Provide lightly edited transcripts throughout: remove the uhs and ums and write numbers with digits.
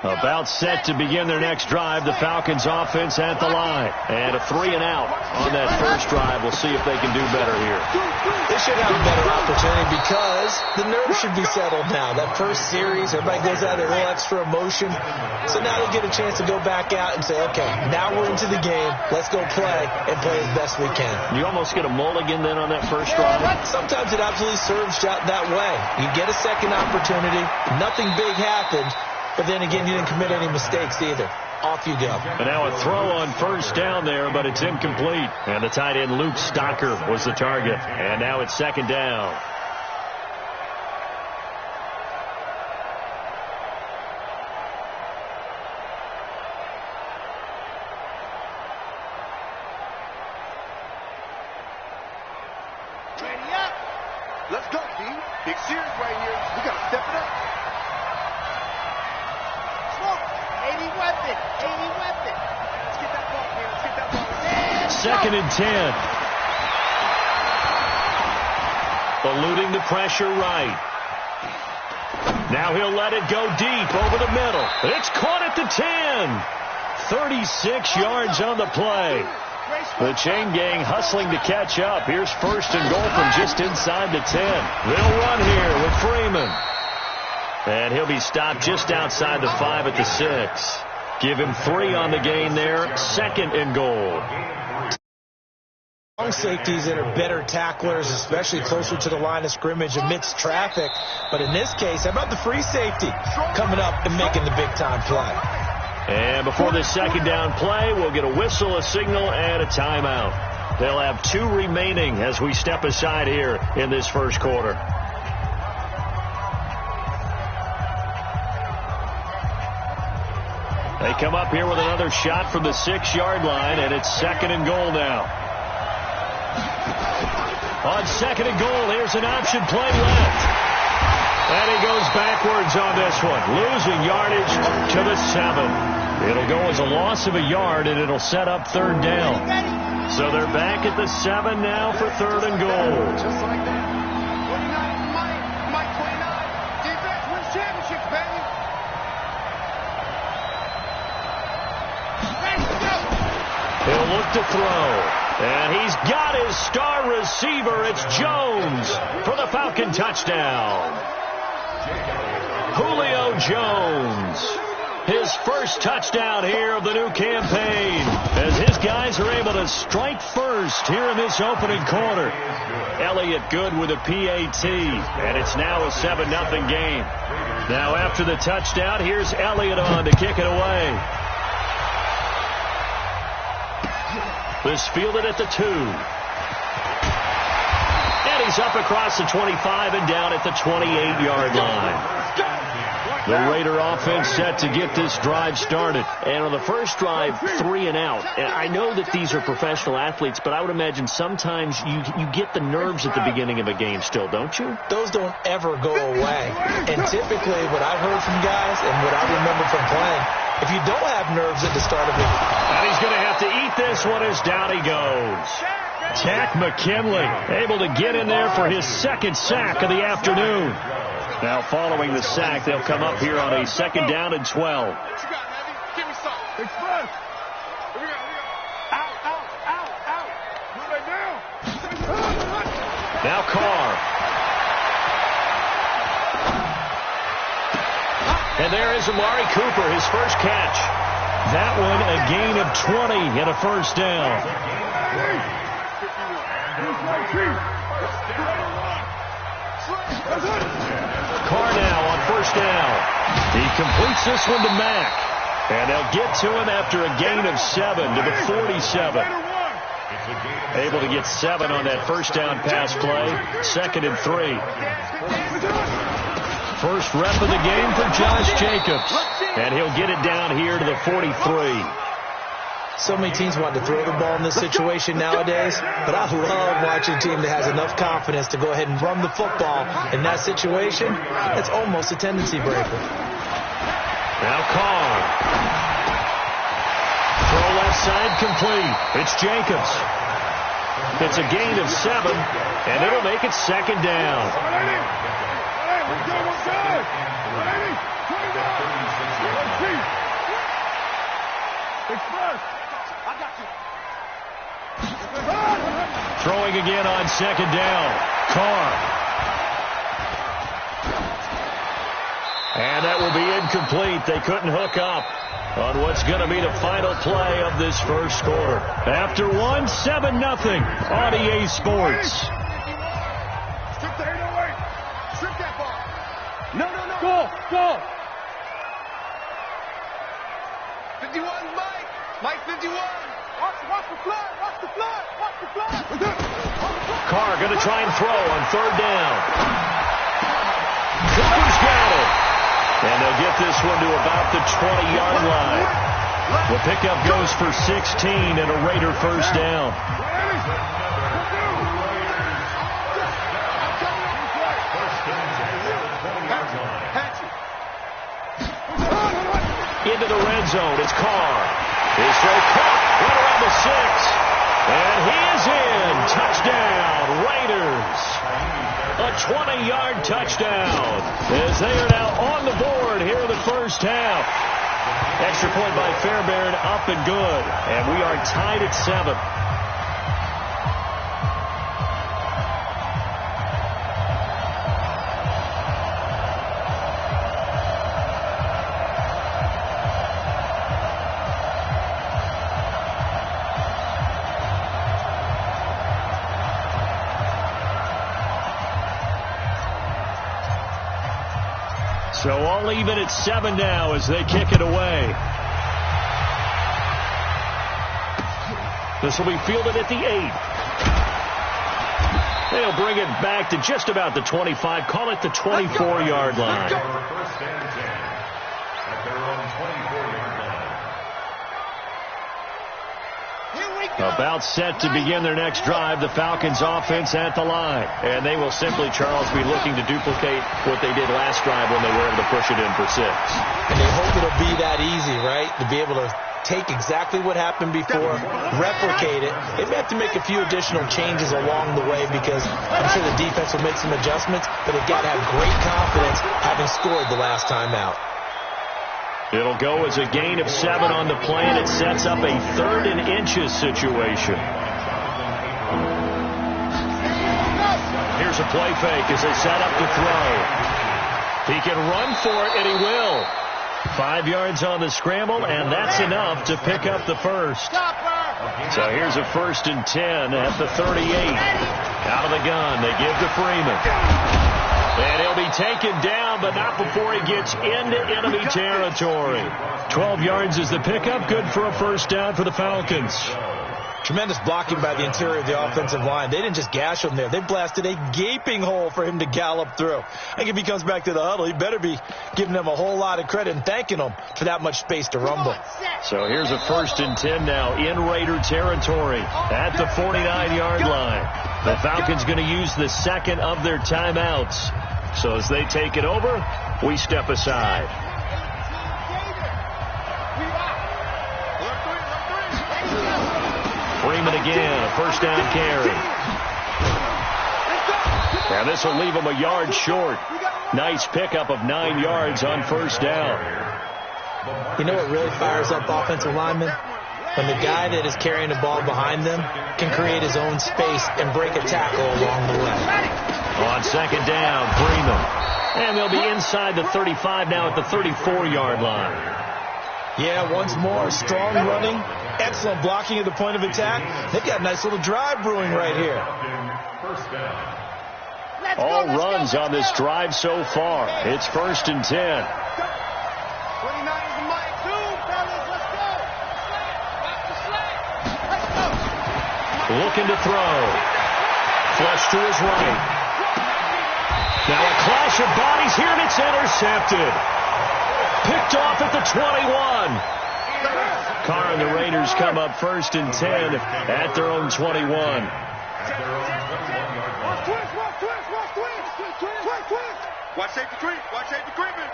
About set to begin their next drive. The Falcons offense at the line. And a 3-and-out on that first drive. We'll see if they can do better here. They should have a better opportunity because the nerves should be settled now. That first series, everybody goes out there, a little extra emotion. So now they get a chance to go back out and say, okay, now we're into the game. Let's go play and play as best we can. You almost get a mulligan then on that first drive? Sometimes it absolutely serves out that way. You get a second opportunity. Nothing big happened. But then again, you didn't commit any mistakes either. Off you go. And now a throw on first down there, but it's incomplete. And the tight end, Luke Stocker, was the target. And now it's second down. Ready up. Let's go, D. Big series right here. We got to step it up. 80 weapon. Let's get that ball here. Let's get that ball. Second and 10. Eluding the pressure right. Now he'll let it go deep over the middle. It's caught at the 10. 36 yards on the play. The chain gang hustling to catch up. Here's first and goal from just inside the 10. They'll run here with Freeman. And he'll be stopped just outside the 5 at the 6. Give him 3 on the gain there. Second and goal. Long safeties that are better tacklers, especially closer to the line of scrimmage amidst traffic. But in this case, how about the free safety coming up and making the big-time play? And before this second down play, we'll get a whistle, a signal, and a timeout. They'll have 2 remaining as we step aside here in this first quarter. They come up here with another shot from the 6-yard line, and it's second and goal now. On second and goal, here's an option play left. And he goes backwards on this one, losing yardage to the 7. It'll go as a loss of a yard, and it'll set up third down. So they're back at the 7 now for third and goal. Just like that. 29, Mike 29. Defense wins championships, baby. He'll look to throw. And he's got his star receiver. It's Jones for the Falcon touchdown. Julio Jones. His first touchdown here of the new campaign as his guys are able to strike first here in this opening quarter. Elliott good with a PAT, and it's now a 7-0 game. Now after the touchdown, here's Elliott on to kick it away. This fielded at the 2. And he's up across the 25 and down at the 28-yard line. The Raider offense set to get this drive started. And on the first drive, 3 and out. And I know that these are professional athletes, but I would imagine sometimes you get the nerves at the beginning of a game still, don't you? Those don't ever go away. And typically what I've heard from guys and what I remember from playing, if you don't have nerves at the start of it. And he's going to have to eat this one as down he goes. Jack McKinley able to get in there for his second sack of the afternoon. Now following the sack, they'll come up here on a second down and 12. Give me some. Express. Out. Move it down. Now Carr. And there is Amari Cooper, his first catch. That one a gain of 20 and a first down. Carr now on first down. He completes this one to Mack. And they'll get to him after a gain of 7 to the 47. Able to get 7 on that first down pass play. Second and 3. First rep of the game for Josh Jacobs. And he'll get it down here to the 43. So many teams want to throw the ball in this situation nowadays, but I love watching a team that has enough confidence to go ahead and run the football in that situation. It's almost a tendency breaker. Now Carr. Throw left side complete. It's Jacobs. It's a gain of 7, and it'll make it second down. Throwing again on second down. Carr. And that will be incomplete. They couldn't hook up on what's going to be the final play of this first quarter. After 1, 7-0 on EA Sports. Strip that, no way. Strip that ball. No. Go. 51, Mike. Mike 51. Watch the flood. Carr going to try and throw on third down. Cooper's got it. And they'll get this one to about the 20-yard line. The pickup goes for 16 and a Raider first down. Into the red zone. It's Carr. His throw caught right around the 6. And he is in. Touchdown, Raiders. A 20-yard touchdown as they are now on the board here in the first half. Extra point by Fairbairn, up and good. And we are tied at 7. So all even at 7 now as they kick it away. This will be fielded at the 8. They'll bring it back to just about the 25. Call it the 24-yard line. First and 10 at their own 24-yard line. About set to begin their next drive, the Falcons offense at the line. And they will simply, Charles, be looking to duplicate what they did last drive when they were able to push it in for 6. And they hope it'll be that easy, right? To be able to take exactly what happened before, replicate it. They may have to make a few additional changes along the way because I'm sure the defense will make some adjustments, but they've got to have great confidence having scored the last time out. It'll go as a gain of 7 on the play, and it sets up a 3rd and inches situation. Here's a play fake as they set up to throw. He can run for it, and he will. 5 yards on the scramble, and that's enough to pick up the first. So here's a 1st and 10 at the 38. Out of the gun, they give to Freeman. And he'll be taken down, but not before he gets into enemy territory. 12 yards is the pickup. Good for a first down for the Falcons. Tremendous blocking by the interior of the offensive line. They didn't just gash him there. They blasted a gaping hole for him to gallop through. I think if he comes back to the huddle, he better be giving them a whole lot of credit and thanking them for that much space to rumble. So here's a 1st and 10 now in Raider territory at the 49-yard line. The Falcons going to use the 2nd of their timeouts. So as they take it over, we step aside. Freeman again, a first down carry. And this will leave him a yard short. Nice pickup of 9 yards on first down. You know what really fires up offensive linemen? When the guy that is carrying the ball behind them can create his own space and break a tackle along the way. On second down, Freeman. And they'll be inside the 35 now at the 34-yard line. Yeah, once more, strong running, excellent blocking at the point of attack. They've got a nice little drive brewing right here. All runs on this drive so far. It's 1st and 10. 29 is the mic. Fellas, let's go. Let's go. Looking to throw. Flush to his right. Now a clash of bodies here, and it's intercepted. Picked off at the 21. Carr and the Raiders come up 1st and 10 at their own 21. Watch safety creep. Watch safety creeping.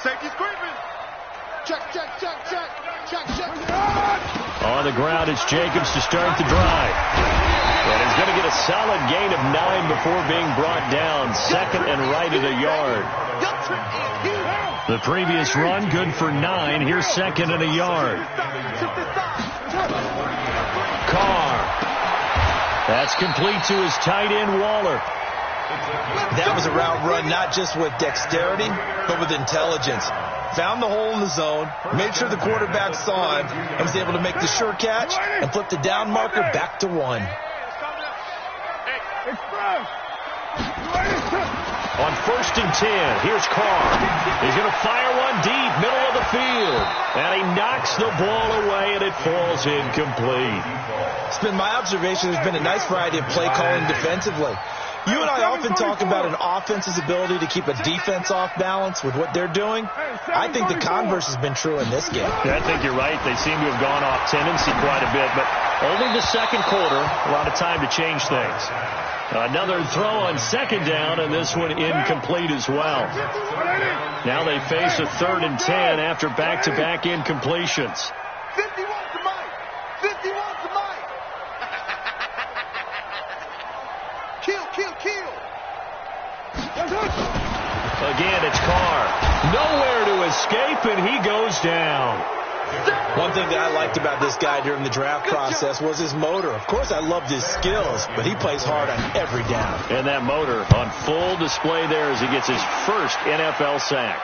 Safety's creeping. Check. On the ground, it's Jacobs to start the drive. And he's going to get a solid gain of 9 before being brought down. Second and right at a yard. The previous run, good for 9. Here's second and a yard. Carr. That's complete to his tight end, Waller. That was a route run not just with dexterity, but with intelligence. Found the hole in the zone, made sure the quarterback saw him, and was able to make the sure catch and flip the down marker back to 1. On 1st and 10, here's Carr. He's going to fire one deep, middle of the field. And he knocks the ball away, and it falls incomplete. It's been my observation there's been a nice variety of play calling defensively. You and I often talk about an offense's ability to keep a defense off balance with what they're doing. I think the converse has been true in this game. Yeah, I think you're right. They seem to have gone off tendency quite a bit, but only the second quarter, a lot of time to change things. Another throw on second down, and this one incomplete as well. Now they face a 3rd and 10 after back-to-back incompletions. 51 to Mike. 51 to Mike. Kill. Again, it's Carr. Nowhere to escape, and he goes down. One thing that I liked about this guy during the draft process was his motor. Of course, I loved his skills, but he plays hard on every down. And that motor on full display there as he gets his first NFL sack.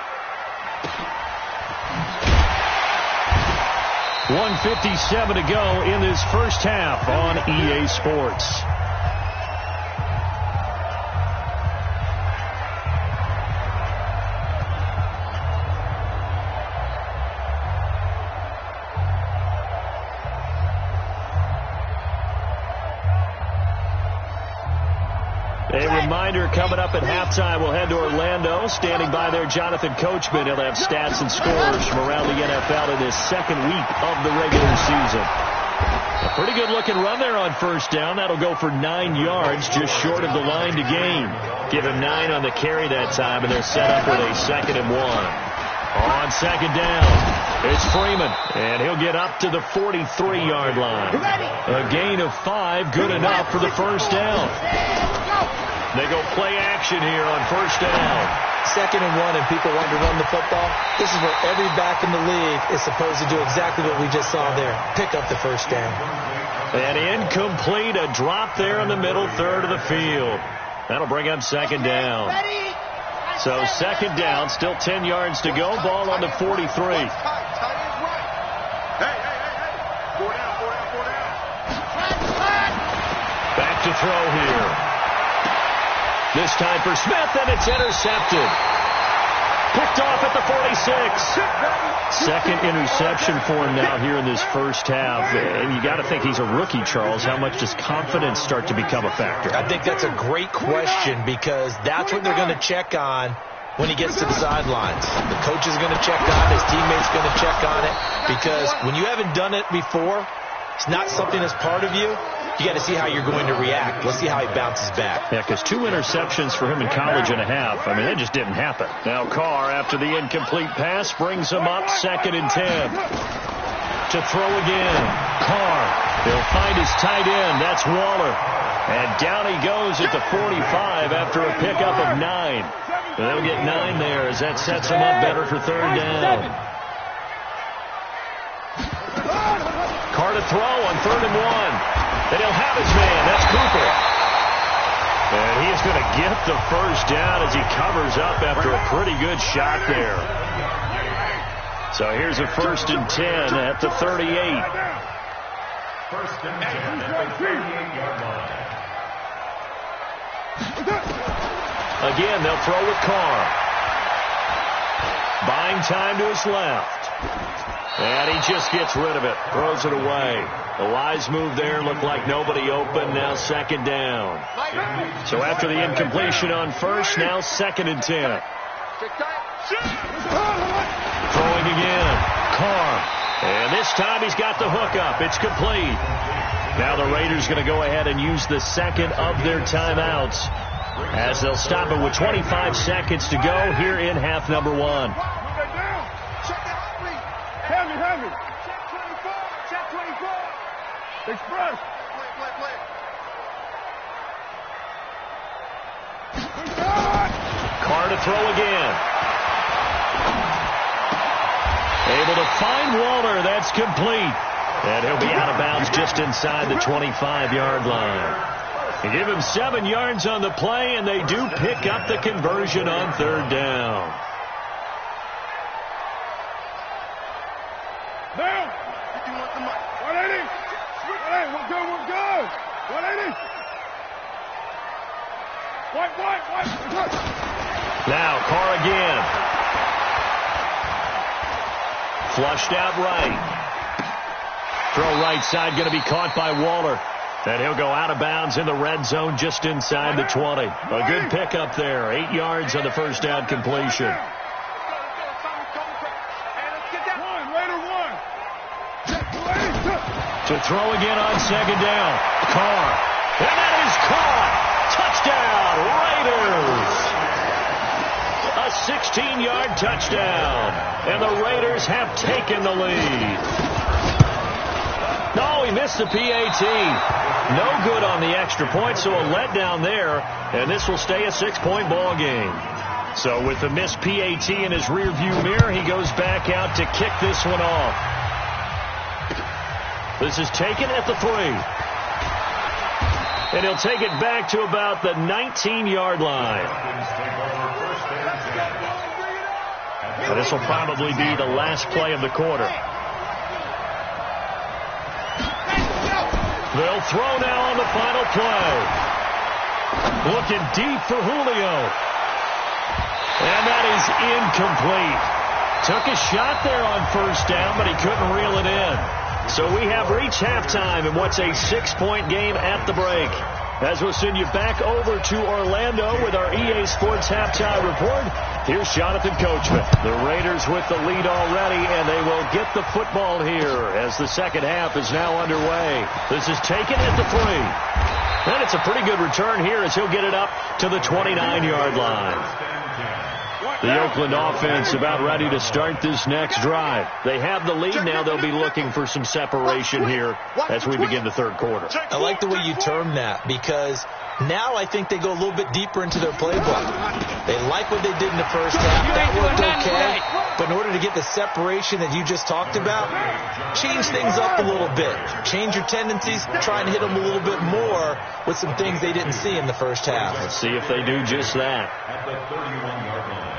1:57 to go in this first half on EA Sports. A reminder, coming up at halftime, we'll head to Orlando. Standing by there, Jonathan Coachman. He'll have stats and scores from around the NFL in this second week of the regular season. A pretty good-looking run there on first down. That'll go for 9 yards, just short of the line to gain. Give him 9 on the carry that time, and they're set up with a 2nd and 1. On second down, it's Freeman, and he'll get up to the 43-yard line. A gain of 5, good enough for the first down. They go play action here on first down. 2nd and 1, and people want to run the football. This is where every back in the league is supposed to do exactly what we just saw there. Pick up the first down. And incomplete, a drop there in the middle third of the field. That'll bring up second down. So second down, still 10 yards to go. Ball on the 43. Hey. 4 down. Back to throw here. This time for Smith, and it's intercepted. Picked off at the 46. Second interception for him now here in this first half. And you got to think he's a rookie, Charles. How much does confidence start to become a factor? I think that's a great question because that's what they're going to check on when he gets to the sidelines. The coach is going to check on it. His teammates going to check on it because when you haven't done it before, it's not something that's part of you. You got to see how you're going to react. Let's see how he bounces back. Yeah, because 2 interceptions for him in college and a half. I mean, that just didn't happen. Now Carr, after the incomplete pass, brings him up 2nd and 10. To throw again. Carr. He'll find his tight end. That's Waller. And down he goes at the 45 after a pickup of 9. They'll get 9 there as that sets him up better for third down. Carr to throw on 3rd and 1. And he'll have his man. That's Cooper. And he's going to get the first down as he covers up after a pretty good shot there. So here's a 1st and 10 at the 38. 1st and 10 at the 38-yard line. Again, they'll throw with Carr. Buying time to his left. And he just gets rid of it. Throws it away. A wise move there. Looked like nobody open. Now 2nd down. So after the incompletion on first, now 2nd and 10. Throwing again. Carr. And this time he's got the hook up. It's complete. Now the Raiders going to go ahead and use the second of their timeouts as they'll stop it with 25 seconds to go here in half number 1. Check 24. Express. Play. Carr to throw again. Able to find Waller. That's complete. And he'll be out of bounds just inside the 25-yard line. They give him 7 yards on the play, and they do pick up the conversion on third down. Down. 180. 180. We're good. We're good. 180. White. Now Carr again. Flushed out right. Throw right side going to be caught by Waller. And he'll go out of bounds in the red zone just inside the 20. A good pickup there. 8 yards on the first down completion. To throw again on second down. Carr. And that is caught. Touchdown, Raiders. A 16-yard touchdown. And the Raiders have taken the lead. No, he missed the PAT. No good on the extra point, so a letdown there. And this will stay a 6-point ball game. So with the missed PAT in his rearview mirror, he goes back out to kick this one off. This is taken at the 3. And he'll take it back to about the 19-yard line. And this will probably be the last play of the quarter. They'll throw now on the final play. Looking deep for Julio. And that is incomplete. Took a shot there on first down, but he couldn't reel it in. So we have reached halftime in what's a 6-point game at the break. As we'll send you back over to Orlando with our EA Sports halftime report, here's Jonathan Coachman. The Raiders with the lead already, and they will get the football here as the second half is now underway. This is taken at the 3. And it's a pretty good return here as he'll get it up to the 29-yard line. The Oakland offense about ready to start this next drive. They have the lead now. They'll be looking for some separation here as we begin the third quarter. I like the way you term that because now I think they go a little bit deeper into their playbook. They like what they did in the first half. That worked okay. But in order to get the separation that you just talked about, change things up a little bit. Change your tendencies. Try and hit them a little bit more with some things they didn't see in the first half. Let's see if they do just that. At the 31-yard line.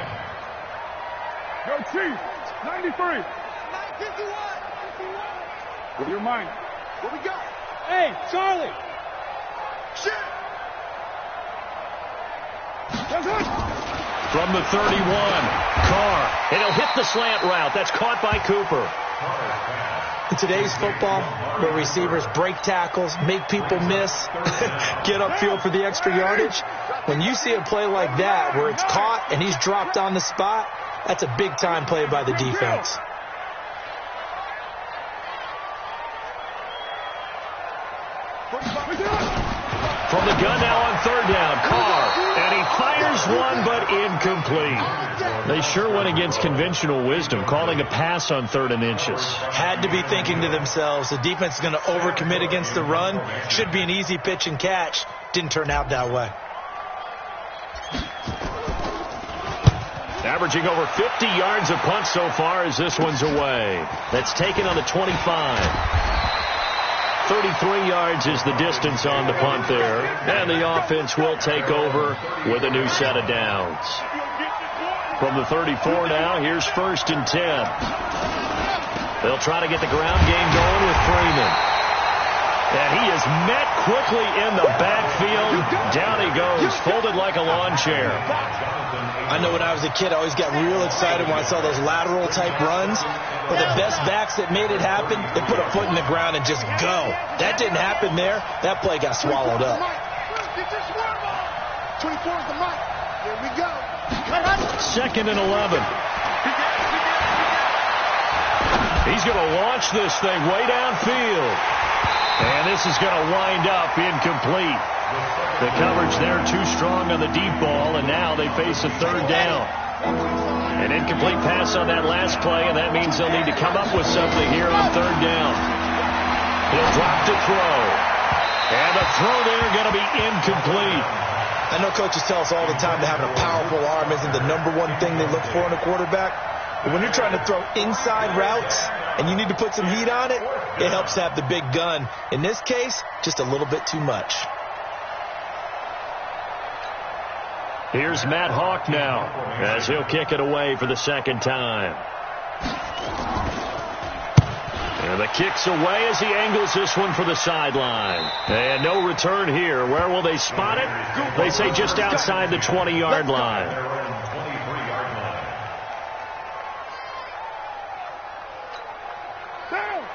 Go Chiefs. 93. 951. Your mind. What we got? Hey, Charlie. Shit. From the 31, Carr. And he'll hit the slant route. That's caught by Cooper. In today's football, where receivers break tackles, make people miss, get upfield for the extra yardage, when you see a play like that where it's caught and he's dropped on the spot, that's a big-time play by the defense. From the gun now on third down, Carr. And he fires one, but incomplete. They sure went against conventional wisdom, calling a pass on 3rd and inches. Had to be thinking to themselves, the defense is going to overcommit against the run. Should be an easy pitch and catch. Didn't turn out that way. Averaging over 50 yards a punt so far as this one's away. That's taken on the 25. 33 yards is the distance on the punt there. And the offense will take over with a new set of downs. From the 34 now, here's 1st and 10. They'll try to get the ground game going with Freeman. And he is met quickly in the backfield. Down he goes, folded like a lawn chair. I know when I was a kid, I always got real excited when I saw those lateral-type runs. But the best backs that made it happen, they put a foot in the ground and just go. That didn't happen there. That play got swallowed up. 24's the mic. Here we go. 2nd and 11. He's going to launch this thing way downfield. And this is going to wind up incomplete. The coverage there too strong on the deep ball, and now they face a 3rd down. An incomplete pass on that last play, and that means they'll need to come up with something here on 3rd down. He'll drop to throw. And the throw there going to be incomplete. I know coaches tell us all the time that having a powerful arm isn't the number one thing they look for in a quarterback. But when you're trying to throw inside routes and you need to put some heat on it, it helps to have the big gun. In this case, just a little bit too much. Here's Matt Hawk now as he'll kick it away for the second time. And the kick's away as he angles this one for the sideline. And no return here. Where will they spot it? They say just outside the 20-yard line.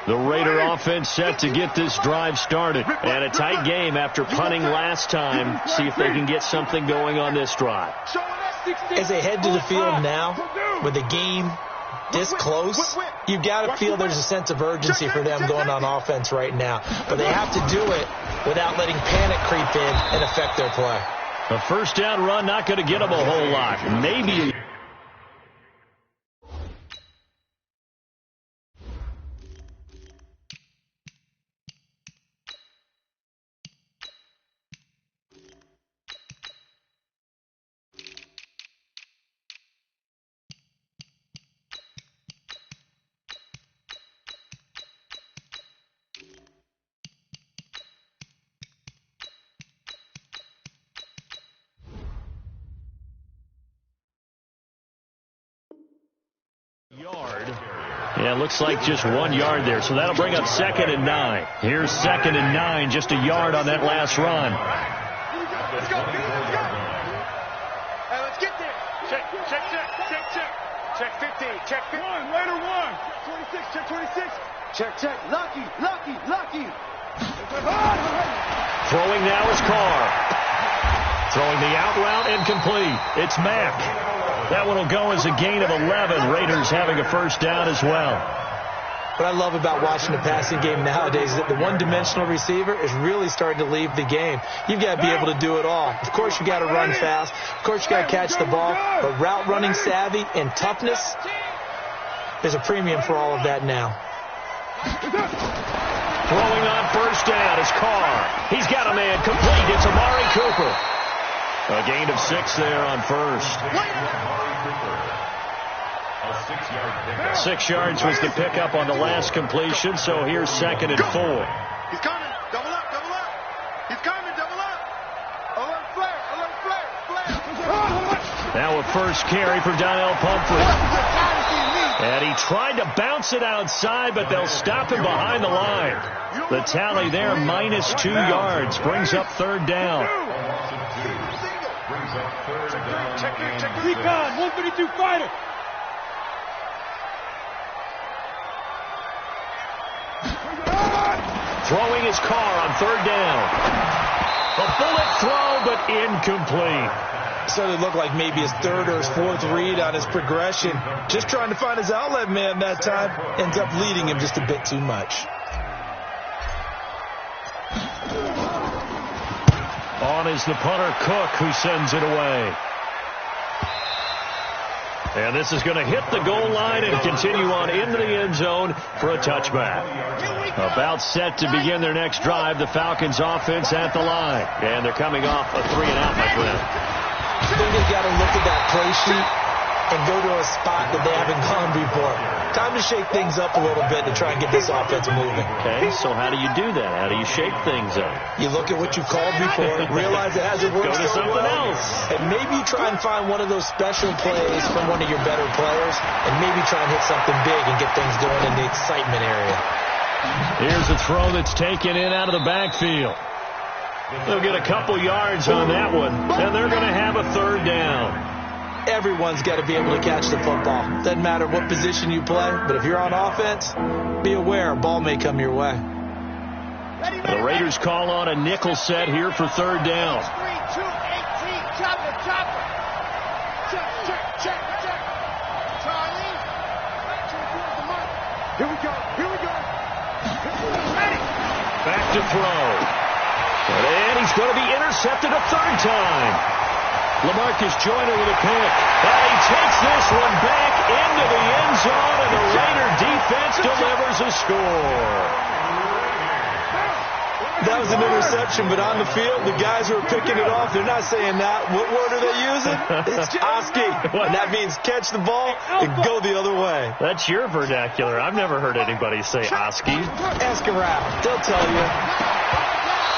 The Raider offense set to get this drive started. And a tight game after punting last time. See if they can get something going on this drive. As they head to the field now, with the game this close, you got to feel there's a sense of urgency for them going on offense right now. But they have to do it without letting panic creep in and affect their play. A first down run not going to get them a whole lot. Maybe. Yeah, looks like just 1 yard there, so that'll bring up 2nd and 9. Here's 2nd and 9, just a yard on that last run. Let's go. Hey, let's get there. Check. Check 15. Check 15. Raider 1. 26. Check 26. Check. Lucky. Throwing now is Carr. Throwing the out route incomplete. It's Mack. That one will go as a gain of 11. Raiders having a first down as well. What I love about watching the passing game nowadays is that the one-dimensional receiver is really starting to leave the game. You've got to be able to do it all. Of course, you got to run fast. Of course, you got to catch the ball. But route running savvy and toughness, there's a premium for all of that now. Throwing on first down is Carr. He's got a man complete. It's Amari Cooper. A gain of 6 there on first. 6 yards was the pickup on the last completion, so here's 2nd and 4. He's coming. Double up. He's coming. Double up. Alert flare. Now a first carry for Donnell Pumphrey. And he tried to bounce it outside, but they'll stop him behind the line. The tally there, -2 yards, brings up 3rd down. Check. Recon, 152 fighter. Throwing his Carr on 3rd down. A bullet throw, but incomplete. Started to look like maybe his 3rd or his 4th read on his progression. Just trying to find his outlet man that time. Ends up leading him just a bit too much. On is the punter, Cook, who sends it away. And this is going to hit the goal line and continue on into the end zone for a touchback. About set to begin their next drive, the Falcons offense at the line. And they're coming off a 3-and-out, my friend. I think they've got to look at that play sheet and go to a spot that they haven't gone before. Time to shake things up a little bit to try and get this offense moving. Okay, so how do you do that? How do you shake things up? You look at what you've called before, realize it hasn't worked Go to so something well, else. and maybe you try and find one of those special plays from one of your better players, and maybe try and hit something big and get things going in the excitement area. Here's a throw that's taken in out of the backfield. They'll get a couple yards on that one, and they're going to have a 3rd down. Everyone's got to be able to catch the football. Doesn't matter what position you play, but if you're on offense, be aware a ball may come your way. The Raiders call on a nickel set here for 3rd down. 3, 2, 18. Chopper. Check. Charlie. Here we go. Ready. Back to throw. And he's going to be intercepted a 3rd time. LaMarcus Joyner with a pick. And he takes this one back into the end zone, and the Raider defense delivers a score. That was an interception, but on the field, the guys who are picking it off, they're not saying that. What word are they using? It's Oski. And that means catch the ball and go the other way. That's your vernacular. I've never heard anybody say Oski. Ask around. They'll tell you.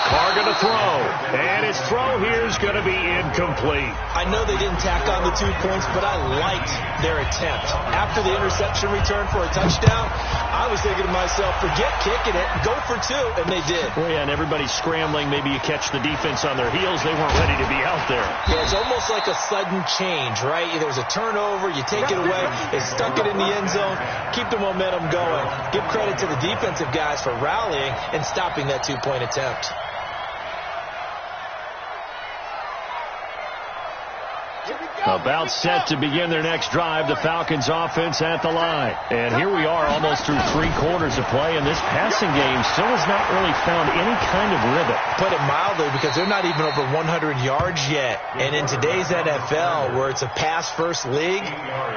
Carr going to throw. And his throw here is going to be incomplete. I know they didn't tack on the 2 points, but I liked their attempt. After the interception return for a touchdown, I was thinking to myself, forget kicking it, go for 2, and they did. Well, yeah, and everybody's scrambling. Maybe you catch the defense on their heels. They weren't ready to be out there. Yeah, it's almost like a sudden change, right? There's a turnover, you take it away, they stuck it in the end zone, keep the momentum going. Give credit to the defensive guys for rallying and stopping that 2-point attempt. About set to begin their next drive, the Falcons offense at the line. And here we are almost through 3 quarters of play, and this passing game still has not really found any kind of rhythm. Put it mildly, because they're not even over 100 yards yet. And in today's NFL, where it's a pass-first league,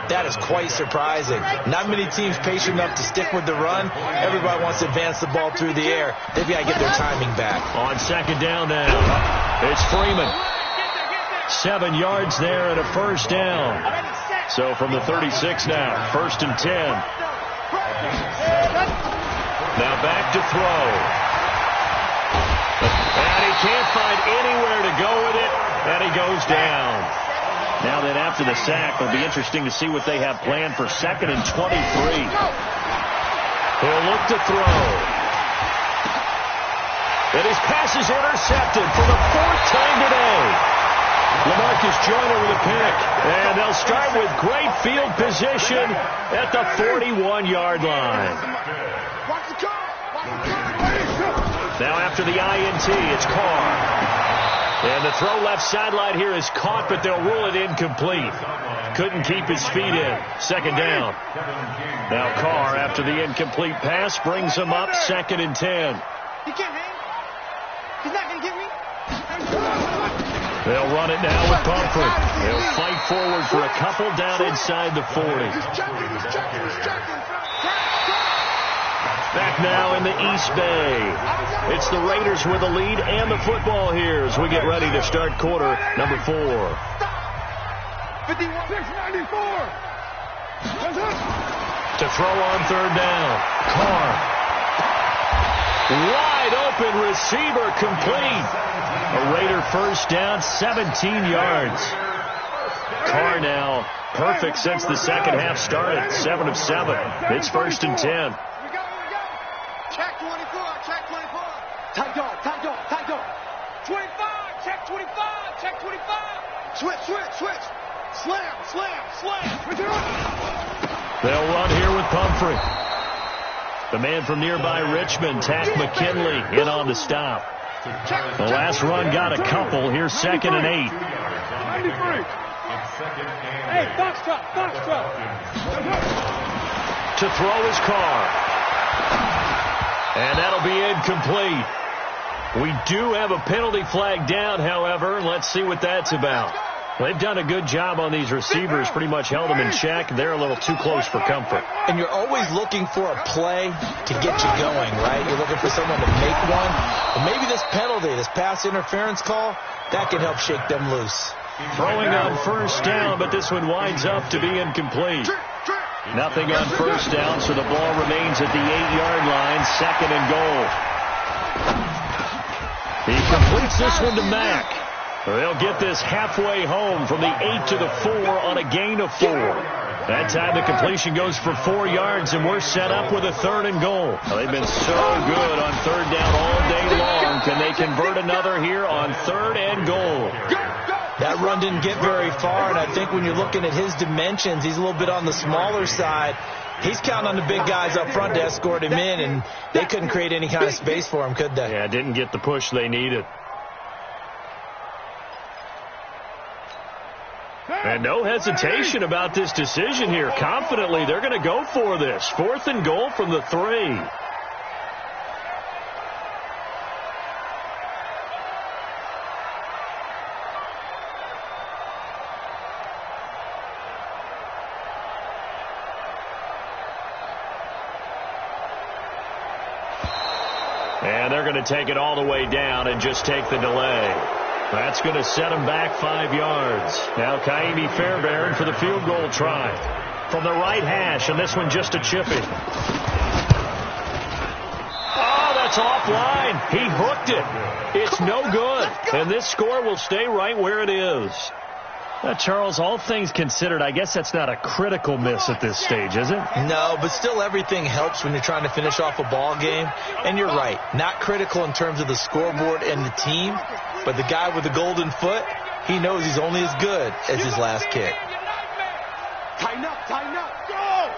that is quite surprising. Not many teams patient enough to stick with the run. Everybody wants to advance the ball through the air. They've got to get their timing back. On second down now, it's Freeman. 7 yards there and a first down. So from the 36 now, 1st and 10. Now back to throw. And he can't find anywhere to go with it, and he goes down. Now then, after the sack, it'll be interesting to see what they have planned for 2nd and 23. He'll look to throw. And his pass is intercepted for the 4th time today. LaMarcus Joyner with a pick, and they'll start with great field position at the 41-yard line. Now after the INT, it's Carr. And the throw left sideline here is caught, but they'll rule it incomplete. Couldn't keep his feet in. 2nd down. Now Carr, after the incomplete pass, brings him up 2nd and 10. He can't hang. He's not going to get me. They'll run it now with Pumphrey. They'll fight forward for a couple down inside the 40. Back now in the East Bay. It's the Raiders with the lead and the football here as we get ready to start quarter number 4. 51-94. To throw on 3rd down. Carr. Wide open receiver complete. A Raider first down, 17 yards. Carr now perfect since the second half started. 7 of 7. It's 1st and 10. We go. Check 24. Check 24. Tight guard. 25. Check 25. Check 25. Switch. Slam. They'll run here with Pumphrey. The man from nearby Richmond, Tack McKinley, in on the stop. The last run got a couple. Here's 2nd and 8. 93. Hey, Foxtrot. To throw his Carr. And that'll be incomplete. We do have a penalty flag down, however. Let's see what that's about. They've done a good job on these receivers, pretty much held them in check. They're a little too close for comfort. And you're always looking for a play to get you going, right? You're looking for someone to make one. But maybe this penalty, this pass interference call, that can help shake them loose. Throwing on 1st down, but this one winds up to be incomplete. Nothing on 1st down, so the ball remains at the 8-yard line, 2nd and goal. He completes this one to Mack. They'll get this halfway home from the 8 to the 4 on a gain of 4. That time the completion goes for 4 yards, and we're set up with a 3rd and goal. They've been so good on 3rd down all day long. Can they convert another here on 3rd and goal? That run didn't get very far, and I think when you're looking at his dimensions, he's a little bit on the smaller side. He's counting on the big guys up front to escort him in, and they couldn't create any kind of space for him, could they? Yeah, didn't get the push they needed. And no hesitation about this decision here. Confidently, they're going to go for this. 4th and goal from the 3. And they're going to take it all the way down and just take the delay. That's going to set them back 5 yards. Now Kaimi Fairbairn for the field goal try. From the right hash, and this one just a chippy. Oh, that's offline. He hooked it. It's no good. And this score will stay right where it is. Charles, all things considered, I guess that's not a critical miss at this stage, is it? No, but still everything helps when you're trying to finish off a ball game. And you're right, not critical in terms of the scoreboard and the team, but the guy with the golden foot, he knows he's only as good as his last kick. Tighten up, go!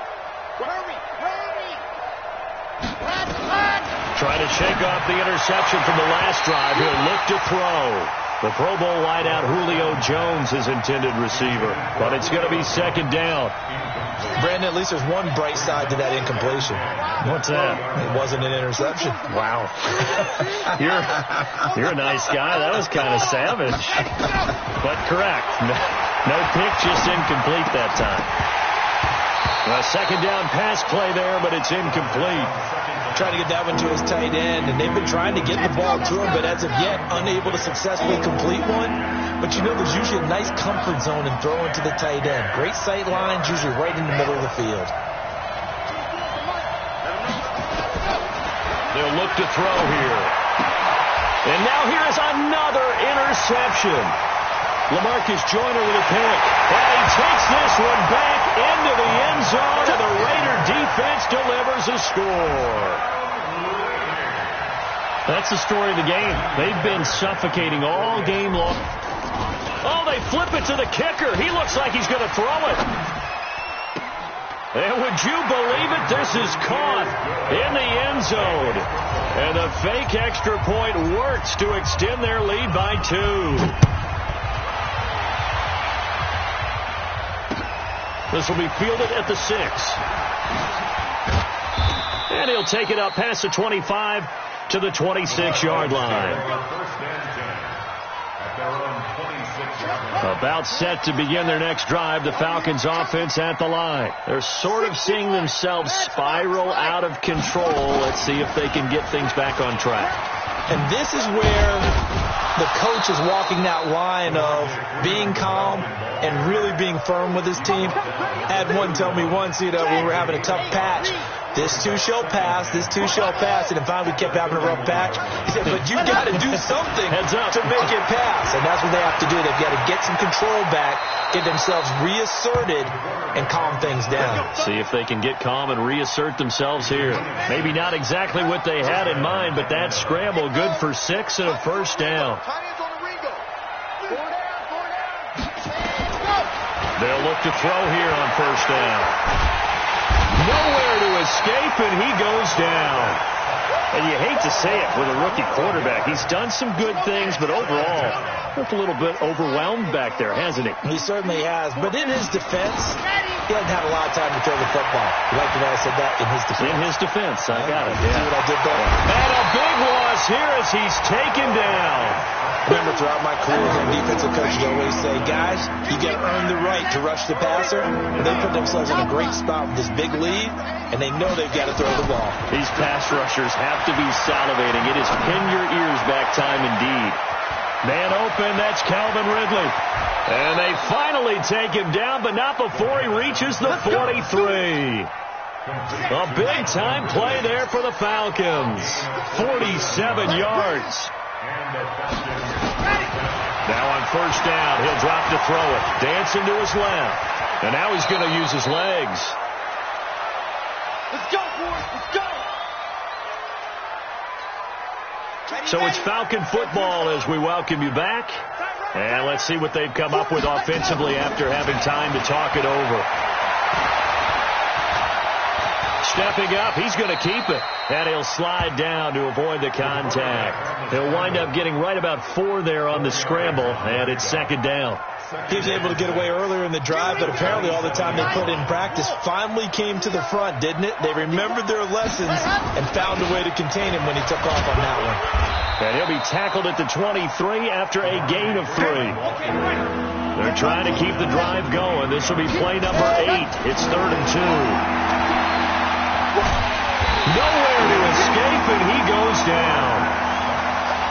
Hurry! Trying to shake off the interception from the last drive. He'll look to throw. The Pro Bowl wideout Julio Jones, his intended receiver. But it's going to be second down. Brandon, at least there's one bright side to that incompletion. What's that? It wasn't an interception. Wow. You're a nice guy. That was kind of savage. But correct. No pick, just incomplete that time. A second down pass play there, but it's incomplete. Trying to get that one to his tight end, and they've been trying to get the ball to him, but as of yet, unable to successfully complete one. But you know, there's usually a nice comfort zone in throwing to the tight end. Great sight lines, usually right in the middle of the field. They'll look to throw here. And now here is another interception. LaMarcus Joyner with a pick. And he takes this one back into the end zone, and the Raider defense delivers a score. That's the story of the game. They've been suffocating all game long. Oh, they flip it to the kicker. He looks like he's going to throw it. And would you believe it? This is caught in the end zone. And the fake extra point works to extend their lead by 2. This will be fielded at the 6. And he'll take it up past the 25 to the 26-yard line. About set to begin their next drive, the Falcons offense at the line. They're sort of seeing themselves spiral out of control. Let's see if they can get things back on track. And this is where the coach is walking that line of being calm and really being firm with his team. I had one tell me once, when we were having a tough patch, this too shall pass, this too shall pass, and finally we kept having a rough patch. He said, but you got to do something to make it pass, and that's what they have to do. They've got to get some control back, get themselves reasserted, and calm things down. See if they can get calm and reassert themselves here. Maybe not exactly what they had in mind, but that scramble good for 6 and a first down. They'll look to throw here on first down. Nowhere to escape, and he goes down. And you hate to say it with a rookie quarterback. He's done some good things, but overall, looked a little bit overwhelmed back there, hasn't he? He certainly has. But in his defense, he hasn't had a lot of time to throw the football. You like the way I said that? In his defense. In his defense. I got it. See what I did there? And a big loss here as he's taken down. Remember, throughout my career as a defensive coach, you always say, guys, you got to earn the right to rush the passer. And they put themselves in a great spot with this big lead, and they know they've got to throw the ball. These pass rushers have to be salivating. It is pin your ears back time indeed. Man open, that's Calvin Ridley. And they finally take him down, but not before he reaches the 43. A big-time play there for the Falcons. 47 yards. Now on first down, he'll drop to throw it. Dancing to his left. And now he's going to use his legs. Let's go, boys. Let's go. So it's Falcon football as we welcome you back. And let's see what they've come up with offensively after having time to talk it over. Stepping up, he's going to keep it. And he'll slide down to avoid the contact. He'll wind up getting right about 4 there on the scramble, and it's second down. He was able to get away earlier in the drive, but apparently all the time they put in practice finally came to the front, didn't it? They remembered their lessons and found a way to contain him when he took off on that one. And he'll be tackled at the 23 after a gain of 3. They're trying to keep the drive going. This will be play number 8. It's 3rd and 2. Nowhere to escape, and he goes goes down.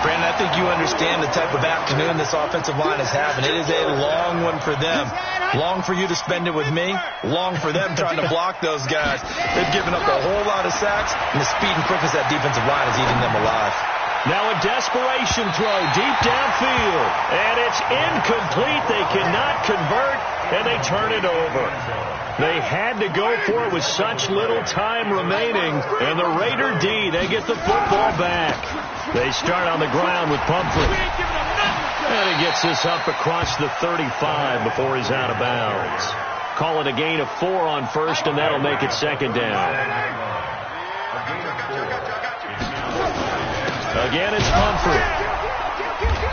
Brandon, I think you understand the type of afternoon this offensive line is having. It is a long one for them. Long for you to spend it with me. Long for them trying to block those guys. They've given up a whole lot of sacks, and the speed and quickness of that defensive line is eating them alive. Now a desperation throw deep downfield, and it's incomplete. They cannot convert, and they turn it over. They had to go for it with such little time remaining, and the Raider D, they get the football back. They start on the ground with Pumphrey. And he gets this up across the 35 before he's out of bounds. Call it a gain of 4 on first, and that'll make it second down. Again, it's Pumphrey.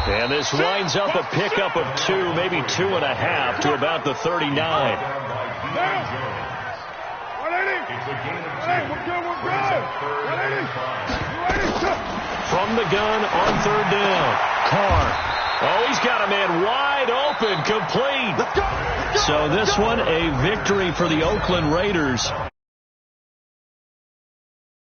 And this winds up a pickup of 2, maybe 2.5 to about the 39. From the gun on third down, Carr. Oh, he's got a man wide open, complete. So this one, a victory for the Oakland Raiders.